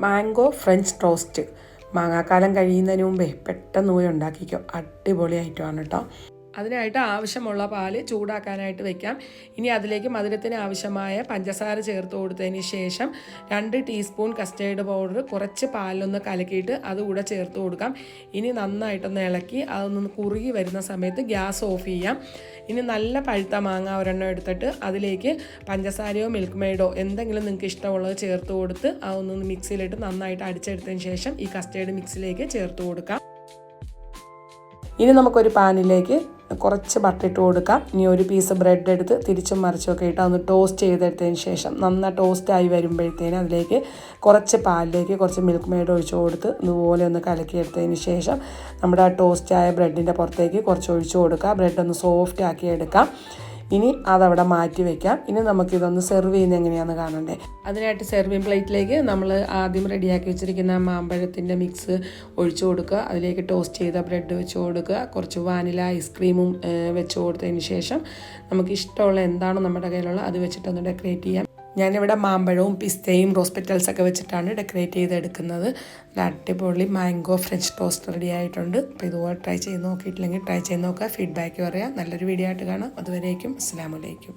Mango French toast. മാങ്ങാക്കാലം കഴിയുന്നതിന് മുമ്പേ പെട്ടെന്ന് പോയി ഉണ്ടാക്കിക്കോ. അടിപൊളി ഐറ്റമാണ് കേട്ടോ. അതിനായിട്ട് ആവശ്യമുള്ള പാല് ചൂടാക്കാനായിട്ട് വെക്കാം. ഇനി അതിലേക്ക് മധുരത്തിന് ആവശ്യമായ പഞ്ചസാര ചേർത്ത് കൊടുത്തതിന് ശേഷം 2 ടീസ്പൂൺ കസ്റ്റേർഡ് പൗഡർ കുറച്ച് പാലിലൊന്ന് കലക്കിയിട്ട് അതുകൂടെ ചേർത്ത് കൊടുക്കാം. ഇനി നന്നായിട്ടൊന്ന് ഇളക്കി അതൊന്ന് കുറുകി വരുന്ന സമയത്ത് ഗ്യാസ് ഓഫ് ചെയ്യാം. ഇനി നല്ല പഴുത്ത മാങ്ങ ഒരെണ്ണം എടുത്തിട്ട് അതിലേക്ക് പഞ്ചസാരയോ മിൽക്ക് മെയ്ഡോ എന്തെങ്കിലും നിങ്ങൾക്ക് ഇഷ്ടമുള്ളത് ചേർത്ത് കൊടുത്ത് അതൊന്ന് മിക്സിയിലിട്ട് നന്നായിട്ട് അടിച്ചെടുത്തതിന് ശേഷം ഈ കസ്റ്റേർഡ് മിക്സിലേക്ക് ചേർത്ത് കൊടുക്കാം. ഇനി നമുക്കൊരു പാനിലേക്ക് കുറച്ച് ബട്ടർ ഇട്ട് കൊടുക്കാം. ഇനി ഒരു പീസ് ബ്രെഡ് എടുത്ത് തിരിച്ചും മറിച്ചൊക്കെ ഇട്ട് അതൊന്ന് ടോസ്റ്റ് ചെയ്തെടുത്തതിന് ശേഷം നന്നായി ടോസ്റ്റായി വരുമ്പോഴത്തേനും അതിലേക്ക് കുറച്ച് പാലിലേക്ക് കുറച്ച് മിൽക്ക് മെയ്ഡ് ഒഴിച്ച് കൊടുത്ത് ഇതുപോലെ ഒന്ന് കലക്കിയെടുത്തതിന് ശേഷം നമ്മുടെ ആ ടോസ്റ്റായ ബ്രെഡിൻ്റെ പുറത്തേക്ക് കുറച്ച് ഒഴിച്ച് കൊടുക്കുക. ബ്രെഡ് ഒന്ന് സോഫ്റ്റ് ആക്കി എടുക്കാം. ഇനി അതവിടെ മാറ്റി വയ്ക്കാം. ഇനി നമുക്കിതൊന്ന് സെർവ് ചെയ്യുന്നത് എങ്ങനെയാണെന്ന് കാണണ്ടേ. അതിനായിട്ട് സെർവിങ് പ്ലേറ്റിലേക്ക് നമ്മൾ ആദ്യം റെഡിയാക്കി വെച്ചിരിക്കുന്ന മാമ്പഴത്തിൻ്റെ മിക്സ് ഒഴിച്ചു കൊടുക്കുക. അതിലേക്ക് ടോസ്റ്റ് ചെയ്ത ബ്രെഡ് വെച്ച് കൊടുക്കുക. കുറച്ച് വാനില ഐസ്ക്രീമും വെച്ച് കൊടുത്തതിന് ശേഷം നമുക്ക് ഇഷ്ടമുള്ള എന്താണോ നമ്മുടെ കയ്യിലുള്ള അത് വെച്ചിട്ടൊന്ന് ഡെക്കറേറ്റ് ചെയ്യാം. ഞാനിവിടെ മാമ്പഴവും പിസ്തയും റോസ് പെറ്റൽസൊക്കെ വെച്ചിട്ടാണ് ഡെക്കറേറ്റ് ചെയ്തെടുക്കുന്നത്. അടിപൊളി മാംഗോ ഫ്രഞ്ച് ടോസ്റ്റ് റെഡി ആയിട്ടുണ്ട്. അപ്പോൾ ഇതുപോലെ ട്രൈ ചെയ്ത് നോക്കിയിട്ടില്ലെങ്കിൽ ട്രൈ ചെയ്ത് നോക്കുക. ഫീഡ്ബാക്ക് പറയാം. നല്ലൊരു വീഡിയോ ആയിട്ട് കാണാം. അതുവരേക്കും അസ്സലാമു അലൈക്കും.